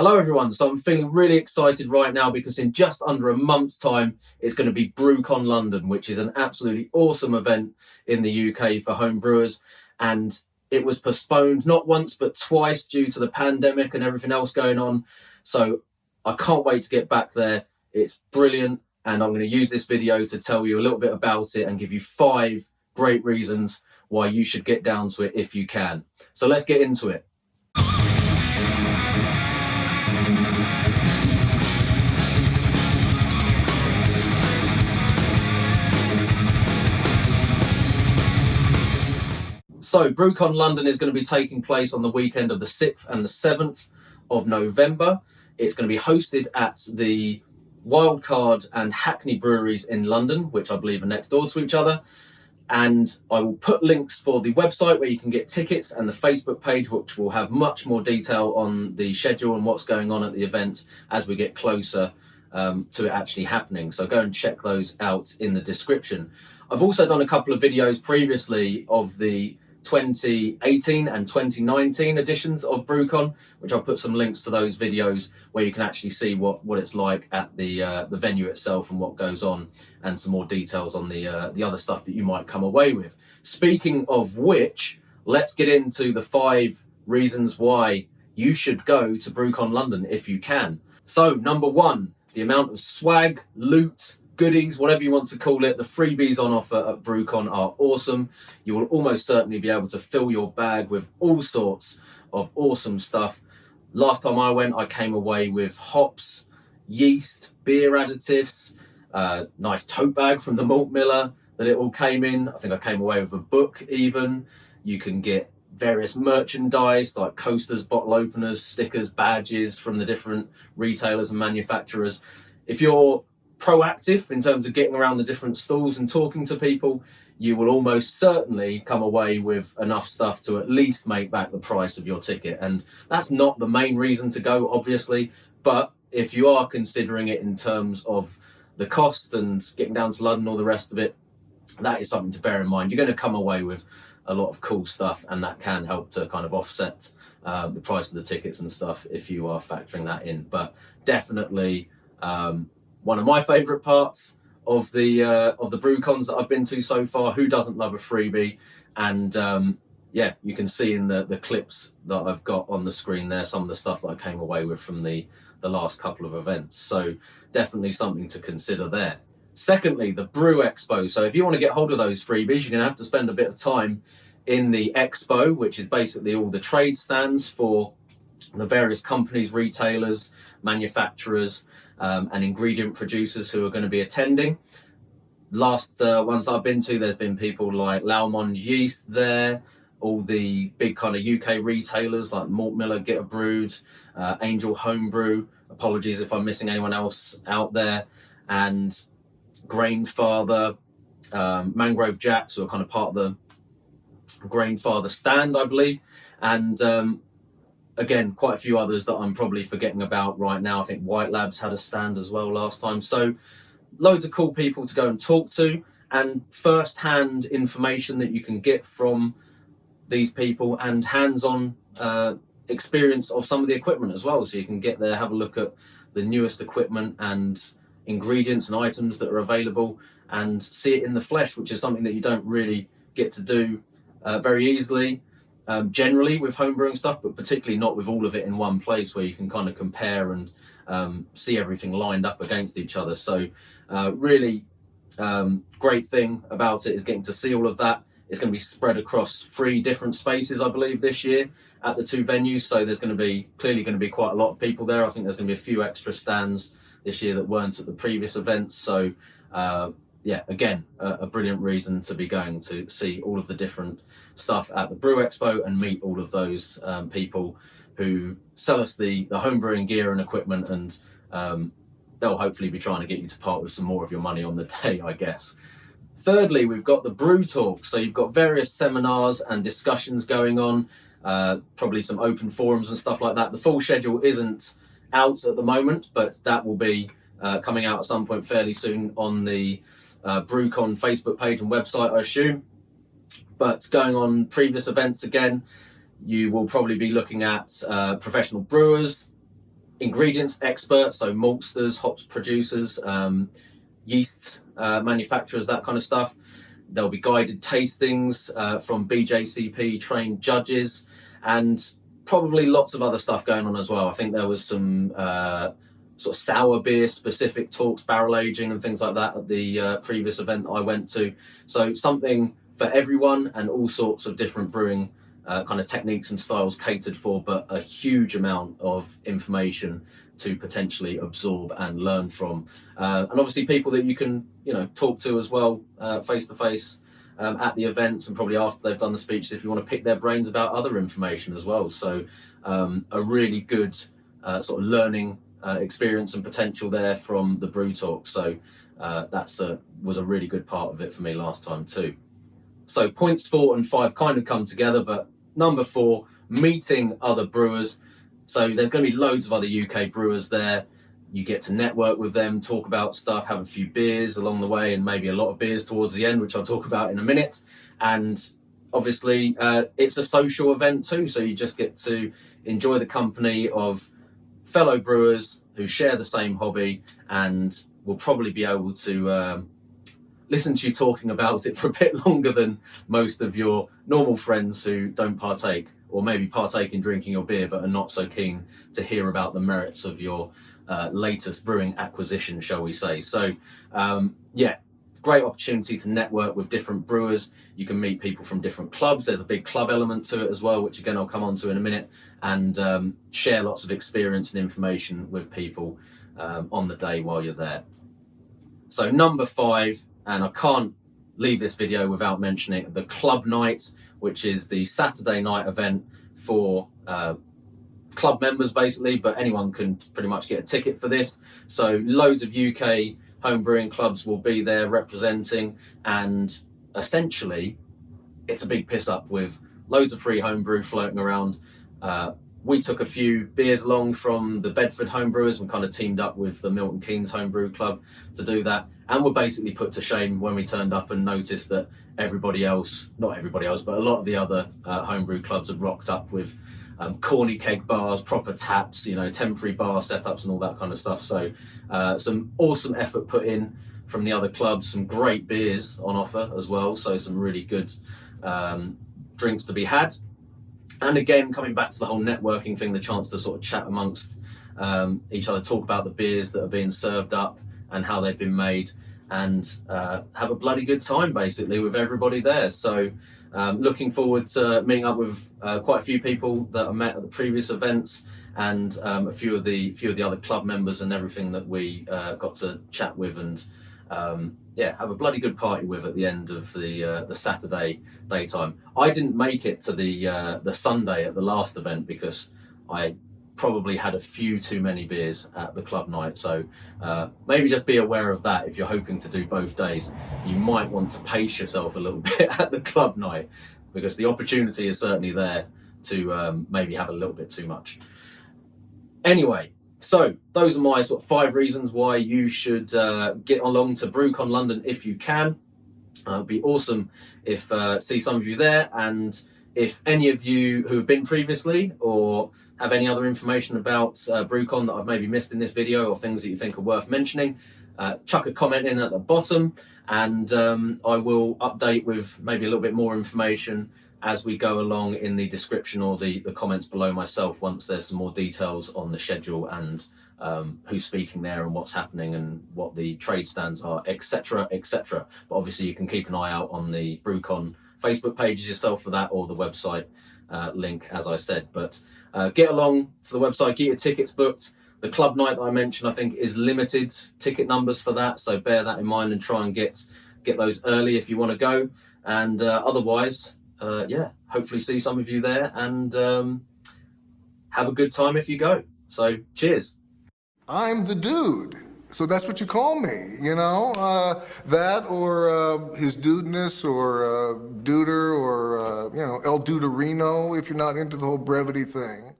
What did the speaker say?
Hello everyone, so I'm feeling really excited right now because in just under a month's time it's going to be BrewCon London, which is an absolutely awesome event in the UK for home brewers, and it was postponed not once but twice due to the pandemic and everything else going on. So I can't wait to get back there. It's brilliant, and I'm going to use this video to tell you a little bit about it and give you 5 great reasons why you should get down to it if you can. So let's get into it. So BrewCon London is going to be taking place on the weekend of the 6th and the 7th of November. It's going to be hosted at the Wildcard and Hackney breweries in London, which I believe are next door to each other. And I will put links for the website where you can get tickets and the Facebook page, which will have much more detail on the schedule and what's going on at the event as we get closer to it actually happening. So go and check those out in the description. I've also done a couple of videos previously of the 2018 and 2019 editions of BrewCon, which I'll put some links to those videos where you can actually see what it's like at the venue itself and what goes on, and some more details on the other stuff that you might come away with. Speaking of which, let's get into the 5 reasons why you should go to BrewCon London if you can. So number 1, the amount of swag, loot, goodies, whatever you want to call it, the freebies on offer at BrewCon are awesome. You will almost certainly be able to fill your bag with all sorts of awesome stuff. Last time I went, I came away with hops, yeast, beer additives, nice tote bag from the malt miller that it all came in. I think I came away with a book even. You can get various merchandise like coasters, bottle openers, stickers, badges from the different retailers and manufacturers. If you're proactive in terms of getting around the different stalls and talking to people, you will almost certainly come away with enough stuff to at least make back the price of your ticket. And that's not the main reason to go, obviously, but if you are considering it in terms of the cost and getting down to London, all the rest of it, that is something to bear in mind. You're going to come away with a lot of cool stuff, and that can help to kind of offset the price of the tickets and stuff if you are factoring that in. But definitely one of my favourite parts of the BrewCons that I've been to so far. Who doesn't love a freebie? And yeah, you can see in the clips that I've got on the screen there some of the stuff that I came away with from the last couple of events. So definitely something to consider there. Secondly, the Brew Expo. So if you want to get hold of those freebies, you're going to have to spend a bit of time in the Expo, which is basically all the trade stands for the various companies, retailers, manufacturers, and ingredient producers who are going to be attending. Last ones that I've been to, there's been people like Laumond Yeast there, all the big kind of UK retailers like Malt Miller, Get a Brewed, Angel Homebrew, apologies if I'm missing anyone else out there, and Grainfather, Mangrove Jacks, who are kind of part of the Grainfather stand, I believe, and again, quite a few others that I'm probably forgetting about right now. I think White Labs had a stand as well last time. So loads of cool people to go and talk to, and first-hand information that you can get from these people, and hands-on experience of some of the equipment as well. So you can get there, have a look at the newest equipment and ingredients and items that are available, and see it in the flesh, which is something that you don't really get to do very easily. Generally with homebrewing stuff, but particularly not with all of it in one place where you can kind of compare and see everything lined up against each other. So really great thing about it is getting to see all of that. It's going to be spread across 3 different spaces, I believe, this year at the 2 venues. So there's clearly going to be quite a lot of people there. I think there's going to be a few extra stands this year that weren't at the previous events. So yeah, again, a brilliant reason to be going to see all of the different stuff at the Brew Expo and meet all of those people who sell us the homebrewing gear and equipment, and they'll hopefully be trying to get you to part with some more of your money on the day, I guess. Thirdly, we've got the Brew Talk. So you've got various seminars and discussions going on, probably some open forums and stuff like that. The full schedule isn't out at the moment, but that will be coming out at some point fairly soon on the BrewCon Facebook page and website, I assume. But going on previous events again, you will probably be looking at professional brewers, ingredients experts, so maltsters, hops producers, yeast manufacturers, that kind of stuff. There'll be guided tastings from BJCP trained judges, and probably lots of other stuff going on as well. I think there was some sort of sour beer specific talks, barrel aging and things like that at the previous event I went to. So something for everyone, and all sorts of different brewing kind of techniques and styles catered for, but a huge amount of information to potentially absorb and learn from, and obviously people that you can talk to as well, face to face at the events, and probably after they've done the speeches if you want to pick their brains about other information as well. So a really good sort of learning experience and potential there from the brew talk. So that's was a really good part of it for me last time too. So points 4 and 5 kind of come together, but number 4, meeting other brewers. So there's going to be loads of other UK brewers there. You get to network with them, talk about stuff, have a few beers along the way, and maybe a lot of beers towards the end, which I'll talk about in a minute. And obviously it's a social event too, so you just get to enjoy the company of fellow brewers who share the same hobby, and will probably be able to listen to you talking about it for a bit longer than most of your normal friends who don't partake, or maybe partake in drinking your beer but are not so keen to hear about the merits of your latest brewing acquisition, shall we say. So yeah, great opportunity to network with different brewers. You can meet people from different clubs. There's a big club element to it as well, which again I'll come on to in a minute, and share lots of experience and information with people on the day while you're there. So number 5, and I can't leave this video without mentioning the club night, which is the Saturday night event for club members basically, but anyone can pretty much get a ticket for this. So loads of UK home brewing clubs will be there representing, and essentially it's a big piss up with loads of free home brew floating around. We took a few beers along from the Bedford homebrewers and kind of teamed up with the Milton Keynes Homebrew Club to do that, and were basically put to shame when we turned up and noticed that everybody else, not everybody else, but a lot of the other homebrew clubs had rocked up with corny keg bars, proper taps, temporary bar setups and all that kind of stuff. So some awesome effort put in from the other clubs, some great beers on offer as well, so some really good drinks to be had. And again, coming back to the whole networking thing, the chance to sort of chat amongst each other, talk about the beers that are being served up and how they've been made, and have a bloody good time basically with everybody there. So looking forward to meeting up with quite a few people that I met at the previous events, and a few of the other club members and everything that we got to chat with, and yeah, have a bloody good party with at the end of the Saturday daytime. I didn't make it to the Sunday at the last event because I probably had a few too many beers at the club night. So maybe just be aware of that if you're hoping to do both days. You might want to pace yourself a little bit at the club night, because the opportunity is certainly there to maybe have a little bit too much. Anyway, so those are my sort of 5 reasons why you should get along to BrewCon London if you can. It'd be awesome if see some of you there, and if any of you who have been previously or have any other information about BrewCon that I've maybe missed in this video, or things that you think are worth mentioning, chuck a comment in at the bottom, and I will update with maybe a little bit more information as we go along in the description or the comments below myself, once there's some more details on the schedule and who's speaking there and what's happening and what the trade stands are, etc, etc. But obviously you can keep an eye out on the BrewCon Facebook pages yourself for that, or the website link, as I said. But get along to the website, get your tickets booked. The club night that I mentioned, I think, is limited ticket numbers for that, so bear that in mind and try and get those early if you want to go. And otherwise, yeah, hopefully see some of you there, and have a good time if you go. So cheers. I'm the dude, so that's what you call me, that, or his dudeness, or duder, or El Duderino, if you're not into the whole brevity thing.